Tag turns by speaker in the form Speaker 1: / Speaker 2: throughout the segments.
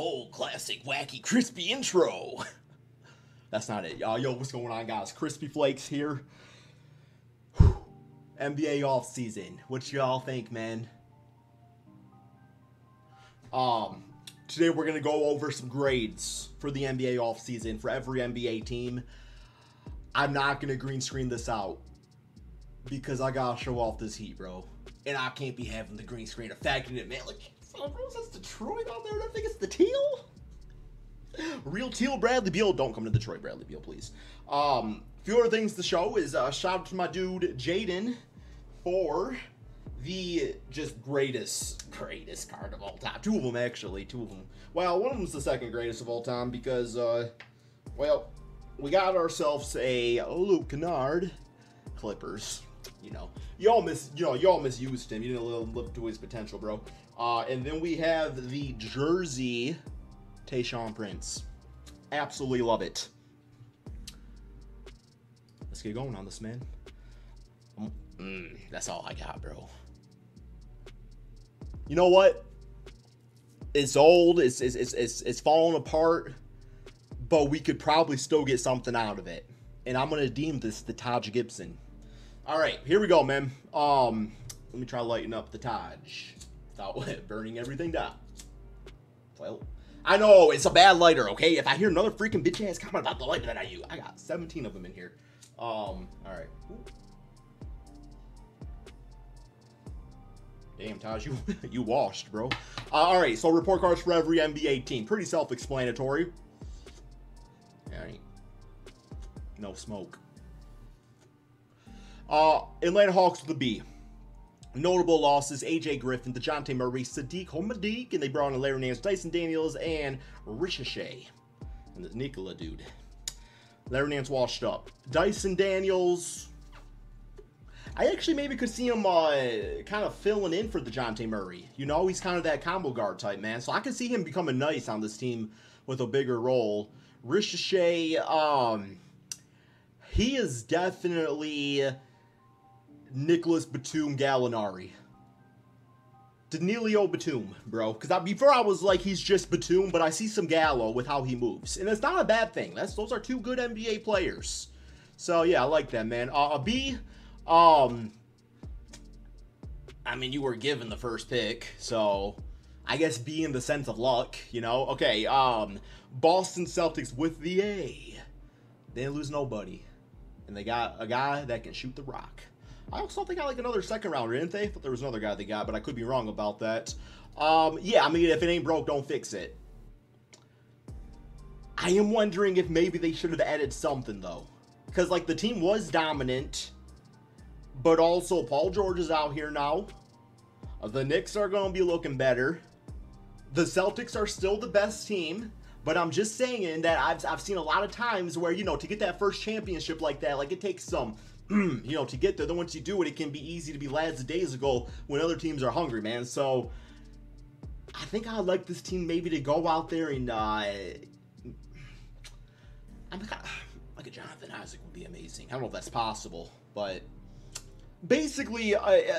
Speaker 1: Oh, classic, wacky, crispy intro. That's not it. Yo, what's going on, guys? Crispy Flakes here. NBA offseason. What y'all think, man? Today we're gonna go over some grades for the NBA offseason for every NBA team. I'm not gonna green screen this out because I gotta show off this heat, bro. And I can't be having the green screen effect in it, man. Like, that's Detroit out there. I think it's the teal. Real teal Bradley Beal. Don't come to Detroit, Bradley Beal, please. Few other things to show is shout out to my dude Jaden for the just greatest card of all time. Two of them, actually. Two of them. Well, one of them's the second greatest of all time because, well, we got ourselves a Luke Kennard Clippers. Y'all misused him. You didn't live to his potential, bro. And then we have the jersey Tayshaun Prince. Absolutely love it. Let's get going on this, man. That's all I got, bro. You know what? It's old. It's falling apart. But we could probably still get something out of it. And I'm gonna deem this the Taj Gibson. All right, here we go, man. Let me try to lighten up the Taj without burning everything down. Well, I know it's a bad lighter, okay? If I hear another freaking bitch ass comment about the lighter that I use, I got 17 of them in here. All right. Ooh. Damn, Taj, you washed, bro. All right, so report cards for every NBA team. Pretty self-explanatory. All right. No smoke. Atlanta Hawks with a B. Notable losses: AJ Griffin, DeJounte Murray, Sadiq Homadik, and they brought in Larry Nance, Dyson Daniels, and Ricochet. And the Nikola dude. Larry Nance washed up. Dyson Daniels, I actually maybe could see him kind of filling in for DeJounte Murray. You know, he's kind of that combo guard type, man. So I could see him becoming nice on this team with a bigger role. Ricochet, he is definitely Nicholas Batum Gallinari. Danilo Batum, bro. Because before I was like, he's just Batum, but I see some Gallo with how he moves. And it's not a bad thing. Those are two good NBA players. So, yeah, I like that, man. A B, I mean, you were given the first pick, so I guess B in the sense of luck, you know? Okay, Boston Celtics with the A. They didn't lose nobody. And they got a guy that can shoot the rock. I also think I like another second rounder, didn't they? I thought there was another guy they got, but I could be wrong about that. Yeah, I mean, if it ain't broke, don't fix it. I am wondering if maybe they should have added something, though. Because, like, the team was dominant, but also Paul George is out here now. The Knicks are going to be looking better. The Celtics are still the best team, but I'm just saying that I've seen a lot of times where, you know, to get that first championship like that, like, it takes some... you know, to get there, then once you do it, it can be easy to be lads days ago when other teams are hungry, man. So, I think I'd like this team maybe to go out there and, like a Jonathan Isaac would be amazing. I don't know if that's possible, but basically a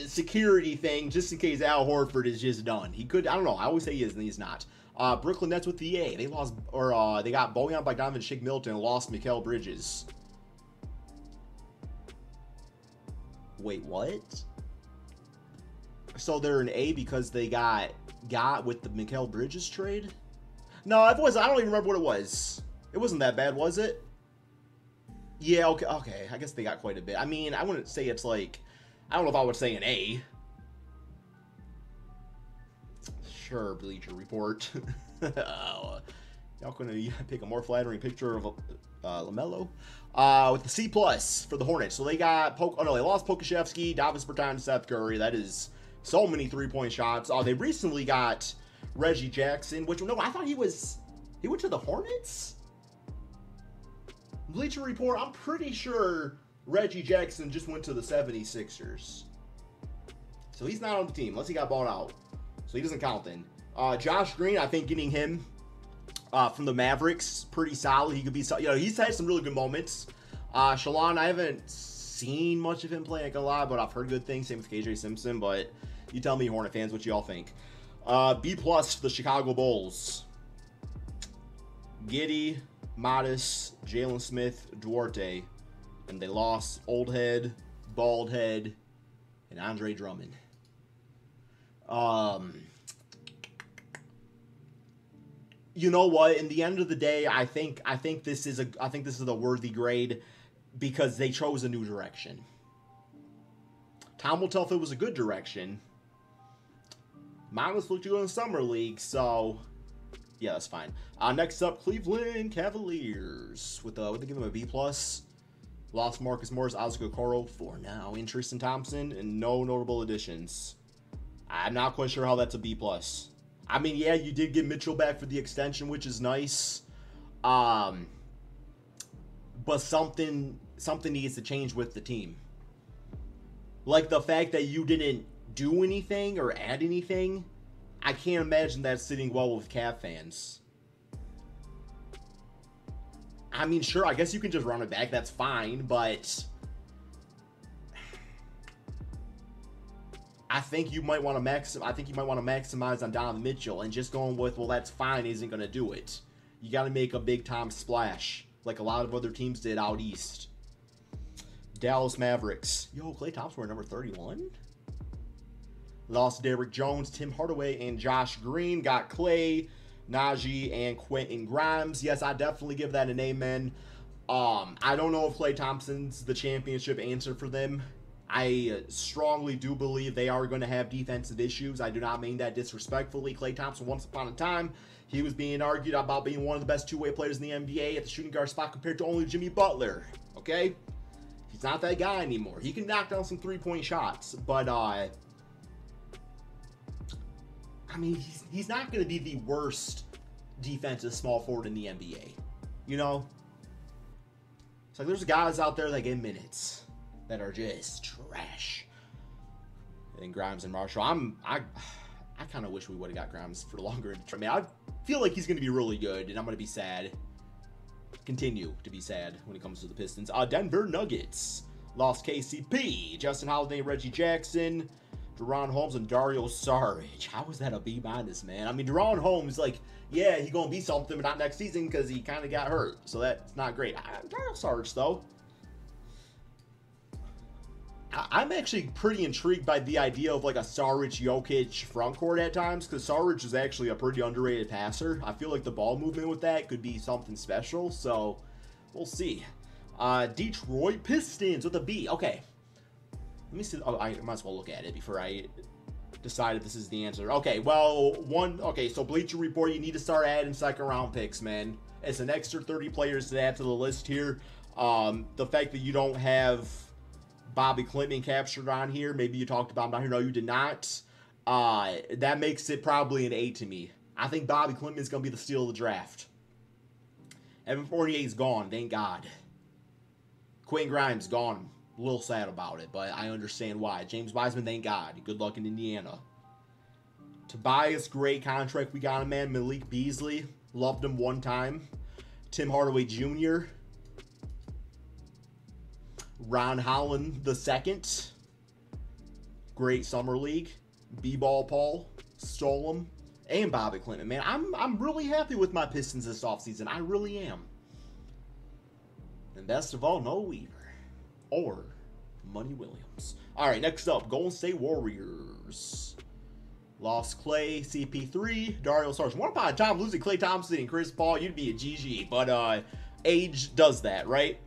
Speaker 1: security thing just in case Al Horford is just done. He could, I don't know, I always say he is and he's not. Brooklyn Nets with the A. They lost, or they got Bojan Bogdanovic, Shake Milton, and lost Mikal Bridges. Wait, what? So they're an A because they got with the Mikal Bridges trade? No, it was. I don't even remember what it was. It wasn't that bad, was it? Yeah, okay. I guess they got quite a bit. I mean, I wouldn't say it's like... I don't know if I would say an A. Sure, Bleacher Report. Y'all gonna pick a more flattering picture of LaMelo? With the C+ for the Hornets. So they got they lost Pokashevsky, Davis Bertans, Seth Curry. That is so many three-point shots. They recently got Reggie Jackson, which, no, I thought he went to the Hornets? Bleacher Report, I'm pretty sure Reggie Jackson just went to the 76ers. So he's not on the team unless he got bought out. So he doesn't count then. Josh Green, I think getting him from the Mavericks, pretty solid. He could be, you know, he's had some really good moments. Shalon, I haven't seen much of him playing a lot, but I've heard good things. Same with KJ Simpson, but you tell me, Hornet fans, what you all think. B plus for the Chicago Bulls. Giddey, Modis, Jalen Smith, Duarte. And they lost Old Head, Bald Head, and Andre Drummond. You know what? In the end of the day, I think this is a worthy grade because they chose a new direction. Time will tell if it was a good direction. Modis looked good in the Summer League, so yeah, that's fine. Next up, Cleveland Cavaliers with they give them a B plus. Lost Marcus Morris, Oscar Okoro for now. And Tristan Thompson, and no notable additions. I'm not quite sure how that's a B plus. I mean, yeah, you did get Mitchell back for the extension, which is nice. But something needs to change with the team. Like the fact that you didn't do anything or add anything, I can't imagine that sitting well with Cav fans. I mean, sure, I guess you can just run it back. That's fine, but I think you might want to maximize on Donovan Mitchell, and just going with, well, that's fine, isn't going to do it. You got to make a big-time splash, like a lot of other teams did out east. Dallas Mavericks. Yo, Klay Thompson were number 31. Lost Derrick Jones, Tim Hardaway, and Josh Green. Got Klay, Najee, and Quentin Grimes. Yes, I definitely give that an amen. I don't know if Klay Thompson's the championship answer for them. I strongly do believe they are going to have defensive issues. I do not mean that disrespectfully. Klay Thompson, once upon a time, he was being argued about being one of the best two-way players in the NBA at the shooting guard spot compared to only Jimmy Butler. Okay? He's not that guy anymore. He can knock down some three-point shots, but I mean, he's not going to be the worst defensive small forward in the NBA. You know? It's like there's guys out there that get minutes that are just trash. And Grimes and Marshall. I kind of wish we would have got Grimes for longer. I mean, I feel like he's going to be really good, and I'm going to be sad. Continue to be sad when it comes to the Pistons. Denver Nuggets. Lost KCP, Justin Holiday, Reggie Jackson, Deron Holmes, and Dario Saric. How is that a B-, man? I mean, Deron Holmes, like, yeah, he's going to be something, but not next season because he kind of got hurt. So that's not great. Dario Saric, though. I'm actually pretty intrigued by the idea of like a Saric-Jokic frontcourt at times, because Saric is actually a pretty underrated passer. I feel like the ball movement with that could be something special, so we'll see. Detroit Pistons with a B. Okay. Let me see. Oh, I might as well look at it before I decide if this is the answer. Okay, well, so Bleacher Report, you need to start adding second-round picks, man. It's an extra 30 players to add to the list here. The fact that you don't have Bobby Clinton captured on here. Maybe you talked about him down here. No, you did not. That makes it probably an A to me. I think Bobby Clinton is going to be the steal of the draft. Evan Fournier is gone. Thank God. Quentin Grimes gone. A little sad about it, but I understand why. James Wiseman, thank God. Good luck in Indiana. Tobias, great contract we got him, man. Malik Beasley, loved him one time. Tim Hardaway Jr., Ron Holland II, great summer league. B-Ball Paul, stole him, and Bobby Clinton. Man, I'm really happy with my Pistons this offseason. I really am. And best of all, no Weaver or Money Williams. All right, next up, Golden State Warriors. Lost Klay, CP3, Dario Saric. One upon a time, losing Klay Thompson and Chris Paul, you'd be a GG. But age does that, right?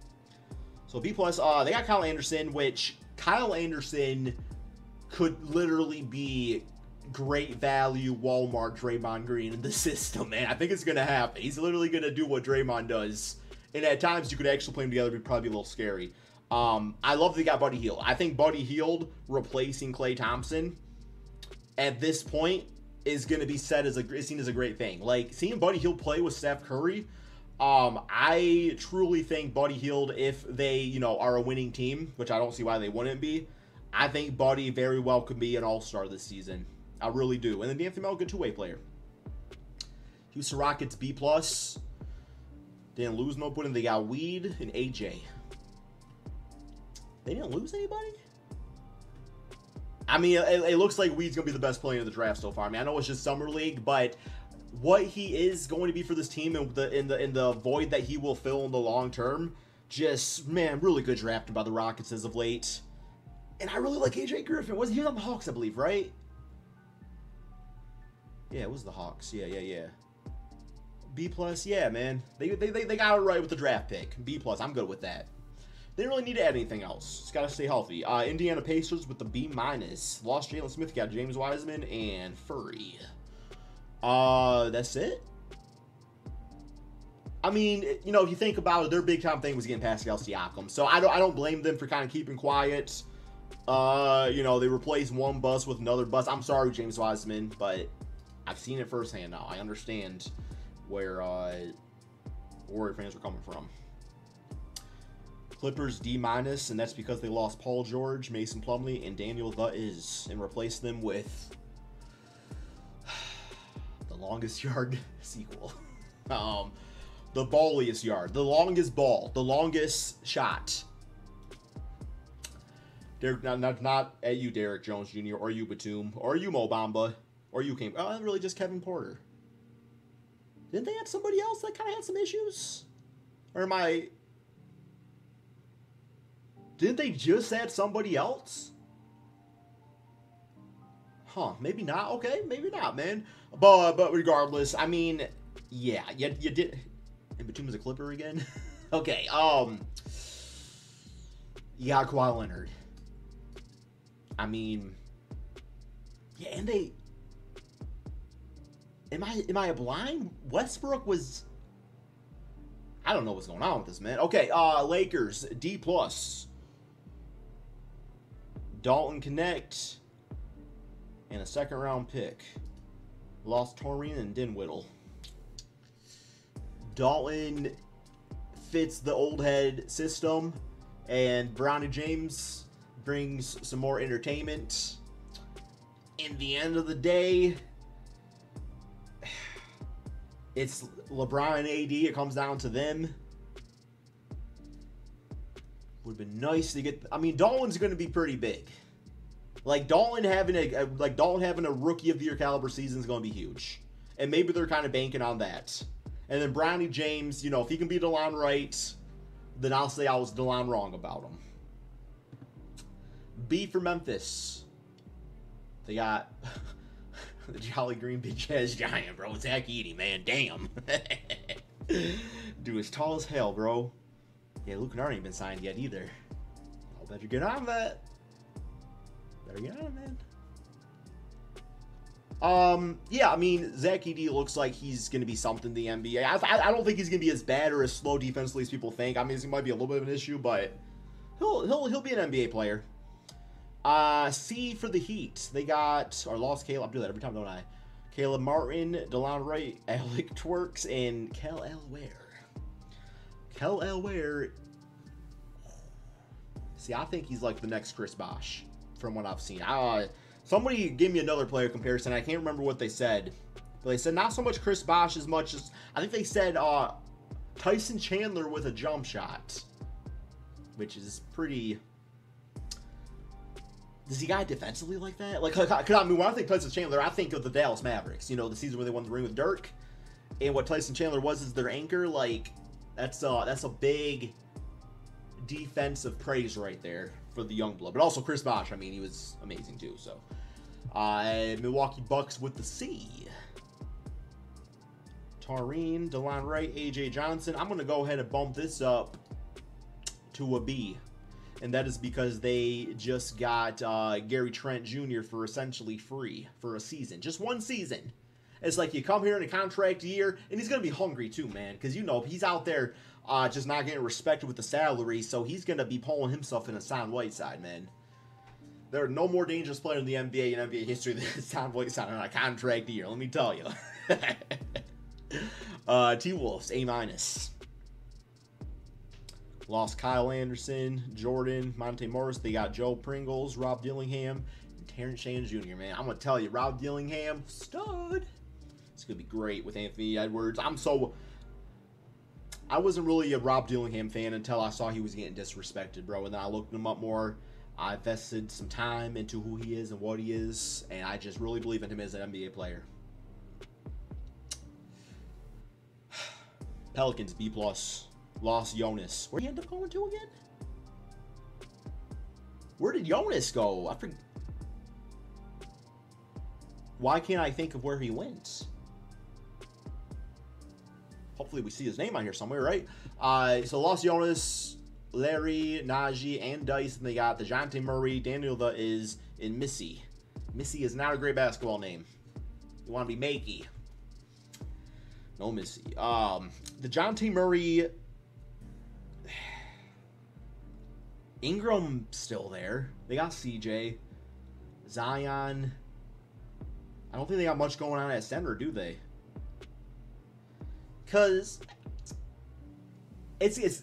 Speaker 1: So B+, they got Kyle Anderson, which Kyle Anderson could literally be great value Walmart Draymond Green in the system, man. I think it's going to happen. He's literally going to do what Draymond does. And at times, you could actually play them together. It would probably be a little scary. I love that they got Buddy Hield. I think Buddy Hield replacing Klay Thompson at this point is going to be seen as a great thing. Like, seeing Buddy Hield play with Steph Curry, I truly think Buddy Hield, if they, are a winning team, which I don't see why they wouldn't be, I think Buddy very well could be an all-star this season. I really do. And then D'Anthony Melton, good two-way player. Houston Rockets, B+. Didn't lose nobody. They got Weed and AJ. They didn't lose anybody? I mean, it looks like Weed's gonna be the best player in the draft so far. I mean, I know it's just summer league, but what he is going to be for this team and in the void that he will fill in the long term, just man, really good drafted by the Rockets as of late. And I really like AJ Griffin. He was on the Hawks, I believe, right? Yeah, it was the Hawks. Yeah. B plus, yeah, man. They got it right with the draft pick. B plus, I'm good with that. They don't really need to add anything else. Just gotta stay healthy. Indiana Pacers with the B minus. Lost Jalen Smith, got James Wiseman and Furry. That's it. I mean, you know, if you think about it, their big time thing was getting Pascal Siakam. So I don't blame them for kind of keeping quiet. You know, they replaced one bus with another bus. I'm sorry, James Wiseman, but I've seen it firsthand now. I understand where Warrior fans are coming from. Clippers D minus, and that's because they lost Paul George, Mason Plumlee, and Daniel The Is, and replaced them with the longest yard sequel. The balliest yard, the longest ball, the longest shot. Derek, not at you, Derek Jones Jr., or you, Batum, or you, Mo Bamba, or you came. Oh, really, just Kevin Porter. Didn't they have somebody else that kind of had some issues? Or am I? Didn't they just add somebody else? Huh, maybe not. Okay, maybe not, man. But regardless, I mean, yeah, you did. And Batum is a Clipper again? Okay, you got Kawhi Leonard. I mean, yeah, and they... Am I blind? Westbrook was... I don't know what's going on with this, man. Okay, Lakers, D+. Dalton Connect. And a second-round pick. Lost Torian and Dinwiddie. Dalton fits the old head system, and Bronny James brings some more entertainment. In the end of the day, it's LeBron and AD. It comes down to them. Would have been nice to get. I mean, Dalton's going to be pretty big. Like Dalton having a rookie of the year caliber season is going to be huge, and maybe they're kind of banking on that. And then Bronny James, you know, if he can be DeLon right, then I'll say I was DeLon wrong about him. B for Memphis. They got the Jolly Green Bitch Ass Giant, bro. Zach Edey, man. Damn. Dude, as tall as hell, bro. Yeah, Luke Kennard ain't been signed yet either. I'll better get on that. Better get on, man. Yeah, I mean, Zach Edey looks like he's going to be something in the NBA. I don't think he's going to be as bad or as slow defensively as people think. I mean, it might be a little bit of an issue, but he'll be an NBA player. C for the Heat. They got, or lost Caleb. I do that every time, don't I? Caleb Martin, DeLon Wright, Alec Twerks, and Kel Elware. Kel Elware. See, I think he's like the next Chris Bosh from what I've seen. Somebody gave me another player comparison. I can't remember what they said. But they said not so much Chris Bosh as much as... I think they said Tyson Chandler with a jump shot. Which is pretty... Does he guy defensively like that? Like, I mean, when I think Tyson Chandler, I think of the Dallas Mavericks. You know, the season where they won the ring with Dirk. And what Tyson Chandler was is their anchor. Like, that's a big defensive praise right there for the young blood. But also Chris Bosh, I mean, he was amazing too. So, Milwaukee Bucks with the C. Taurean, DeLon Wright, AJ Johnson. I'm going to go ahead and bump this up to a B. And that is because they just got Gary Trent Jr. for essentially free for a season. Just one season. It's like you come here in a contract year, and he's going to be hungry too, man. Because, you know, he's out there just not getting respected with the salary, so he's going to be pulling himself in a Hassan Whiteside, man. There are no more dangerous player in the NBA and NBA history than Hassan Whiteside on a contract year, let me tell you. T-Wolves, A-. Lost Kyle Anderson, Jordan, Monte Morris. They got Joe Pringles, Rob Dillingham, and Terrence Shannon Jr., man. I'm going to tell you, Rob Dillingham, stud. It's going to be great with Anthony Edwards. I wasn't really a Rob Dillingham fan until I saw he was getting disrespected, bro. And then I looked him up more. I invested some time into who he is and what he is, and I just really believe in him as an NBA player. Pelicans, B+. Lost Jonas. Where'd he end up going to again? Where did Jonas go? I forget. Why can't I think of where he went? Hopefully we see his name on here somewhere, right? So lost Jonas, Larry, Najee, and Dice, and they got DeJounte Murray. Daniel is in Missy. Missy is not a great basketball name. You want to be Makey. No Missy. DeJounte Murray. Ingram still there. They got CJ. Zion. I don't think they got much going on at center, do they? Because it's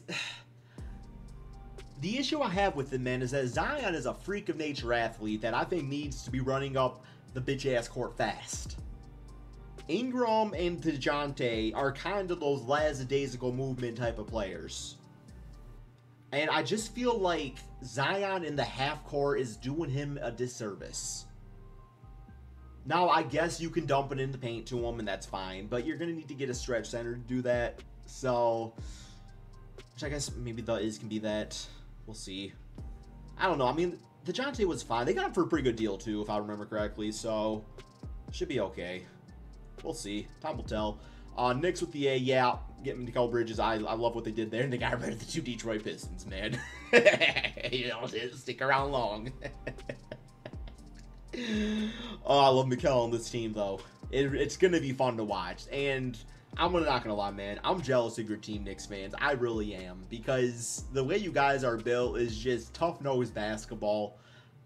Speaker 1: the issue I have with him, man, is that Zion is a freak of nature athlete that I think needs to be running up the bitch-ass court fast. Ingram and DeJounte are kind of those last days ago movement type of players. And I just feel like Zion in the half court is doing him a disservice. Now, I guess you can dump it in the paint to him, and that's fine. But you're going to need to get a stretch center to do that. So, which I guess maybe the is can be that. We'll see. I don't know. I mean, DeJounte was fine. They got him for a pretty good deal, too, if I remember correctly. So, should be okay. We'll see. Time will tell. Knicks with the A, yeah. Getting Mikal Bridges. I love what they did there. And they got rid of the 2 Detroit Pistons, man. You know, stick around long. Oh, I love Mikal on this team, though. It's going to be fun to watch. And I'm not going to lie, man. I'm jealous of your team, Knicks fans. I really am. Because the way you guys are built is just tough-nosed basketball.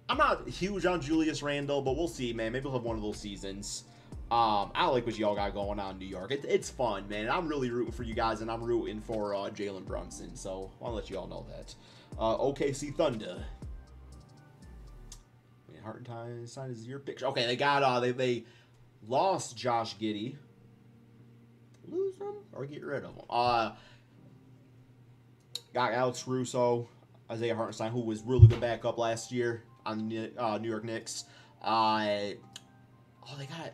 Speaker 1: I'm not huge on Julius Randle, but we'll see, man. Maybe we'll have one of those seasons. I like what y'all got going on in New York. It's fun, man. I'm really rooting for you guys, and I'm rooting for Jalen Brunson. So I want to let you all know that. OKC Thunder. Hartenstein signed his year picture. Okay, they got they lost Josh Giddey. Lose him or get rid of him. Got Alex Russo, Isaiah Hartenstein, who was really good backup last year on the New York Knicks. They got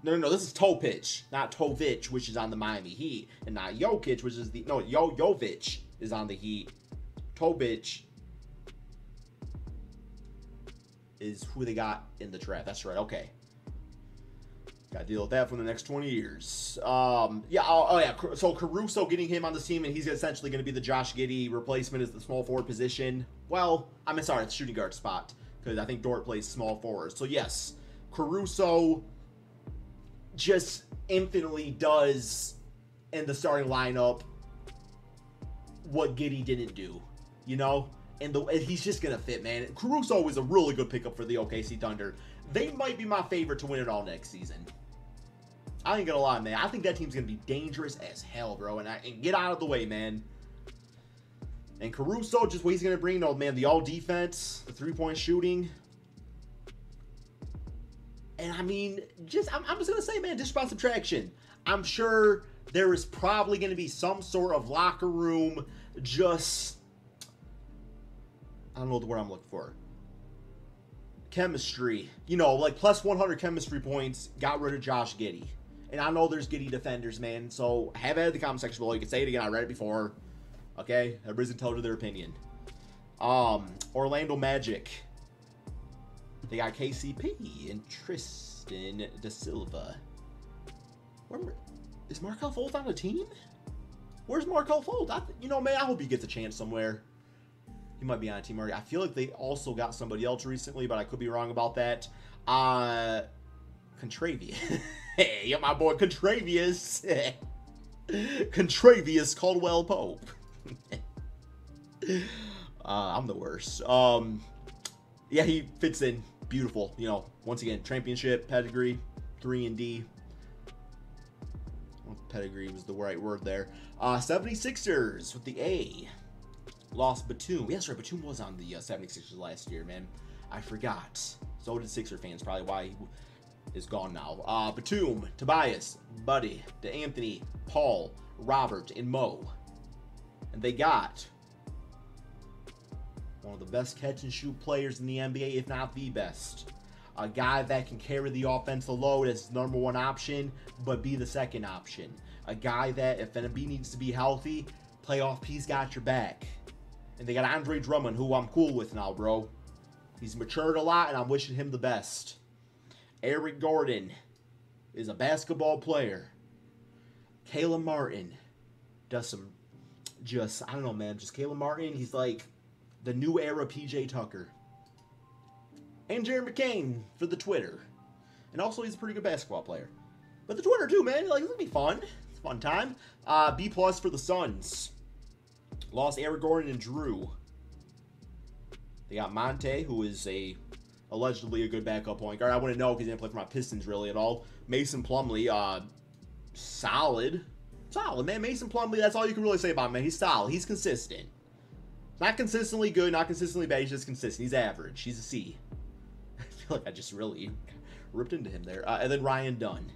Speaker 1: no. This is Topic, not Tovic, which is on the Miami Heat, and not Jokic, which is the Jovic is on the Heat. Topic is who they got in the draft. That's right. Okay. Got to deal with that for the next 20 years. Yeah. So Caruso getting him on the team, and he's essentially going to be the Josh Giddey replacement as the small forward position. Well, it's shooting guard spot because I think Dort plays small forward. So yes, Caruso just infinitely does in the starting lineup what Giddey didn't do. You know. And he's just going to fit, man. Caruso was a really good pickup for the OKC Thunder. They might be my favorite to win it all next season. I ain't going to lie, man. I think that team's going to be dangerous as hell, bro. And get out of the way, man. And Caruso, just what he's going to bring, man, the all-defense, the three-point shooting. And, I mean, I'm just going to say, man, just by subtraction. I'm sure there is probably going to be some sort of locker room just... I don't know the word I'm looking for. Chemistry. You know, like plus 100 chemistry points, got rid of Josh Giddey. And I know there's Giddey defenders, man. So have it in the comment section below. You can say it again. I read it before. Okay? Everybody's entitled to their opinion. Orlando Magic. They got KCP and Tristan Da Silva. Is Markelle Fultz on the team? Where's Markelle Fultz? Man, I hope he gets a chance somewhere. He might be on a team already. I feel like they also got somebody else recently, but I could be wrong about that. Contravious. Hey, my boy Contravious. Contravious Caldwell Pope. I'm the worst. Yeah, he fits in. Beautiful. You know, once again, championship, pedigree, 3-and-D. Pedigree was the right word there. 76ers with the A. Lost Batum. Yes, right. Batum was on the 76ers last year, man. I forgot. So did Sixer fans. Probably why he is gone now. Batum, Tobias, Buddy, DeAnthony, Paul, Robert, and Mo. And they got One of the best catch-and-shoot players in the NBA, if not the best. A guy that can carry the offensive load as number one option, but be the second option. A guy that, if Embiid needs to be healthy, playoff P's got your back. And they got Andre Drummond, who I'm cool with now, bro. He's matured a lot, and I'm wishing him the best. Eric Gordon is a basketball player. Caleb Martin does some, I don't know, man. Just Caleb Martin, he's like the new era PJ Tucker. And Jerry McCain for the Twitter. And also, he's a pretty good basketball player. But the Twitter, too, man. Like, it'll be fun. It's a fun time. B+ for the Suns. Lost Eric Gordon and Drew. They got Monte, who is allegedly a good backup point guard. I wouldn't know because he didn't play for my Pistons really at all. Mason Plumlee, solid. Solid, man. Mason Plumlee, that's all you can really say about him, man. He's solid. He's consistent. Not consistently good, not consistently bad. He's just consistent. He's average. He's a C. I feel like I just really ripped into him there. And then Ryan Dunn.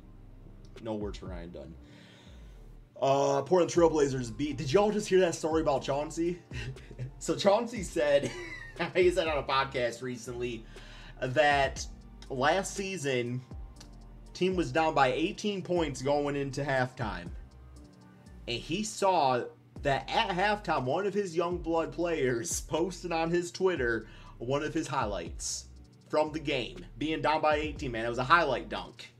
Speaker 1: No words for Ryan Dunn. Portland Trailblazers beat. Did y'all just hear that story about Chauncey? So Chauncey said, he said on a podcast recently, that last season, team was down by 18 points going into halftime. And he saw that at halftime, one of his young blood players posted on his Twitter one of his highlights from the game, being down by 18, man. It was a highlight dunk.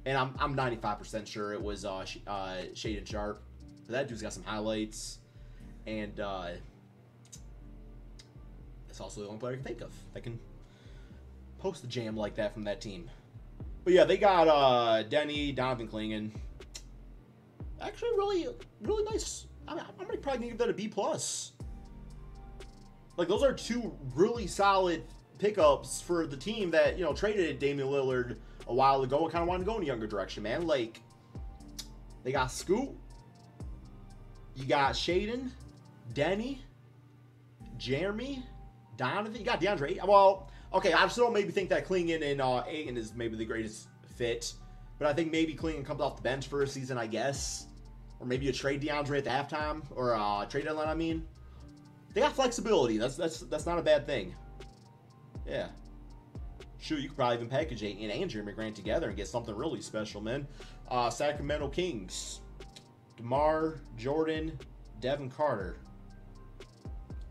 Speaker 1: And I'm 95% sure it was Shaedon Sharpe. That dude's got some highlights. And that's also the only player I can think of that can post a jam like that from that team. But yeah, they got Denny, Donovan Clingan. Actually, really, really nice. I'm probably give that a B+. Like, those are two really solid pickups for the team that, you know, traded Damian Lillard a while ago and kind of wanted to go in a younger direction, man. Like, they got Scoot, you got Shaedon, Denny, Jeremy, Donovan, you got DeAndre. Well, okay, I still maybe think that Clingan and Ayton is maybe the greatest fit, but I think maybe Clingan comes off the bench for a season, I guess. Or maybe you trade DeAndre at the halftime, or trade deadline, I mean. They got flexibility. That's not a bad thing. Yeah. Shoot, you could probably even package Ayton and Jeremy Grant together and get something really special, man. Sacramento Kings. DeMar, Jordan, Devin Carter.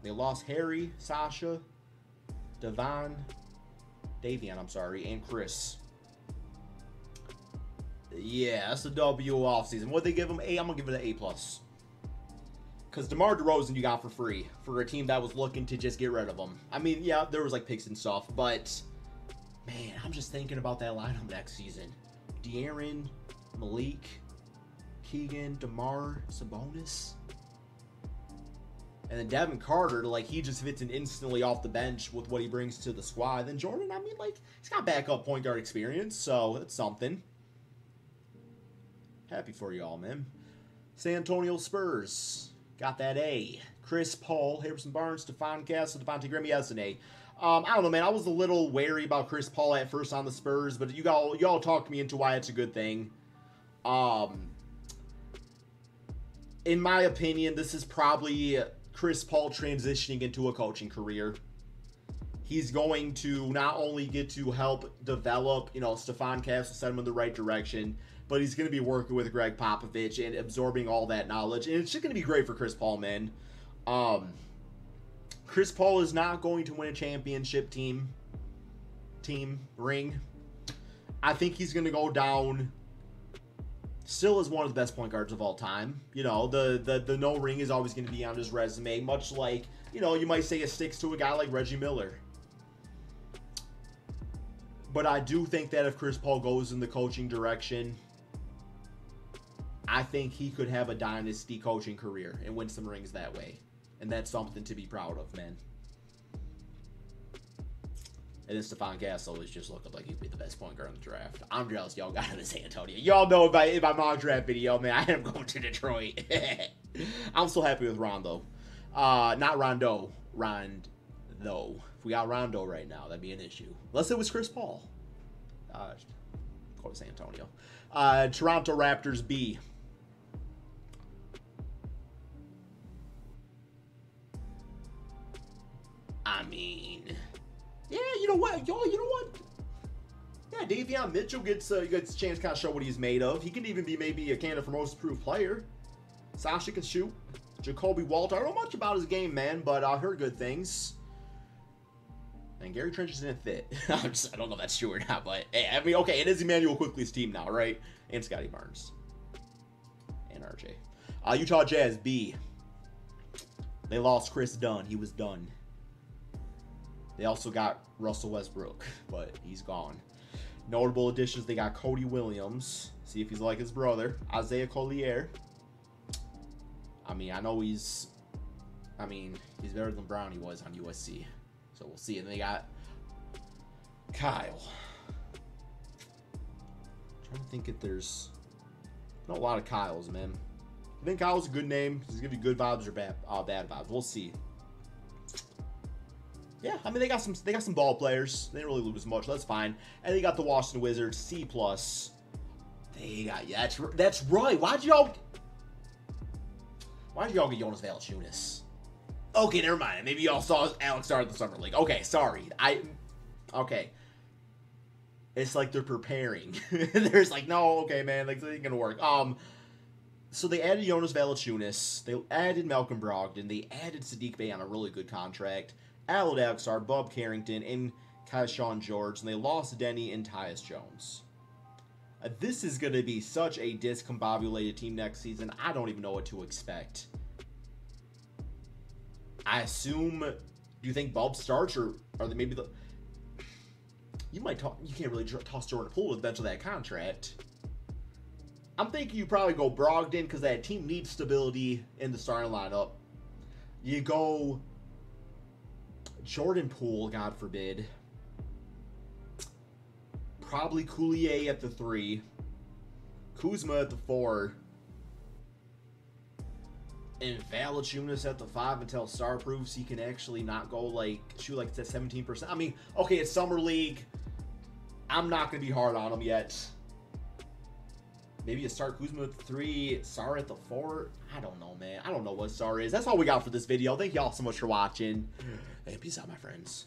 Speaker 1: They lost Harry, Sasha, Davion, and Chris. Yeah, that's a W offseason. What'd they give him? A? I'm going to give it an A+. Because DeMar DeRozan you got for free for a team that was looking to just get rid of him. I mean, yeah, there was like picks and stuff, but man, I'm just thinking about that lineup next season. De'Aaron, Malik, Keegan, DeMar, Sabonis. And then Devin Carter, like, he just fits in instantly off the bench with what he brings to the squad. Then Jordan, I mean, like, he's got backup point guard experience, so that's something. Happy for y'all, man. San Antonio Spurs got that A. Chris Paul, Harrison Barnes, Stephon Castle, Devontae Graham, yes, an A. I don't know, man. I was a little wary about Chris Paul at first on the Spurs, but y'all talked me into why it's a good thing. In my opinion, this is probably Chris Paul transitioning into a coaching career. He's going to not only get to help develop, you know, Stephon Castle, set him in the right direction, but he's going to be working with Greg Popovich and absorbing all that knowledge. And it's just going to be great for Chris Paul, man. Chris Paul is not going to win a championship team ring. I think he's going to go down still as one of the best point guards of all time. You know, the no ring is always going to be on his resume, much like, you know, you might say it sticks to a guy like Reggie Miller. But I do think that if Chris Paul goes in the coaching direction, I think he could have a dynasty coaching career and win some rings that way. And that's something to be proud of, man. And then Stephon Castle is just looking like he'd be the best point guard in the draft. I'm jealous y'all got him in San Antonio. Y'all know in my mock draft video, man, I had him going to Detroit. I'm so happy with Rondo. Not Rondo. Rondo. If we got Rondo right now, that'd be an issue. Unless it was Chris Paul. Go to San Antonio. Toronto Raptors B. yo, you know what? Yeah, Davion Mitchell gets a chance to kind of show what he's made of. He can even be maybe a candidate for most improved player. Sasha can shoot. Jacoby Walter. I don't know much about his game, man, but I heard good things. And Gary Trent just didn't fit. I don't know if that's true or not, but hey, I mean, okay, it is Emmanuel Quickly's team now, right? And Scotty Barnes. And RJ. Utah Jazz, B. They lost Chris Dunn. He was done. They also got Russell Westbrook, but he's gone. Notable additions, they got Cody Williams. See if he's like his brother. Isaiah Collier. I mean, I know he's better than Brownie was on USC. So we'll see. And they got Kyle. I'm trying to think if there's not a lot of Kyles, man. I think Kyle's a good name. Does it give you good vibes or bad vibes? We'll see. Yeah, I mean they got some ball players. They didn't really lose much. That's fine. And they got the Washington Wizards C+. They got that's right. Why'd y'all get Jonas Valanciunas? Okay, never mind. Maybe y'all saw Alex start at the Summer League. Okay, sorry. Okay. It's like they're preparing. There's like, no, okay, man, like, this ain't gonna work. So they added Jonas Valanciunas. They added Malcolm Brogdon. They added Sadiq Bey on a really good contract. Aled Avatar, Bob Carrington, and Keyshawn George. And they lost Denny and Tyus Jones. This is going to be such a discombobulated team next season. I don't even know what to expect. I assume... Do you think Bob starts, or are they maybe the... You can't really toss Jordan Poole to the bench of that contract. I'm thinking you probably go Brogdon because that team needs stability in the starting lineup. You go Jordan Poole, God forbid. Probably Coulier at the 3. Kuzma at the 4. And Valanciunas at the 5 until Star proves he can actually not go shoot like it's at 17%. I mean, okay, it's Summer League. I'm not going to be hard on him yet. Maybe you start Kuzma at the 3, Sar at the 4. I don't know, man. I don't know what Sar is. That's all we got for this video. Thank y'all so much for watching. And peace out, my friends.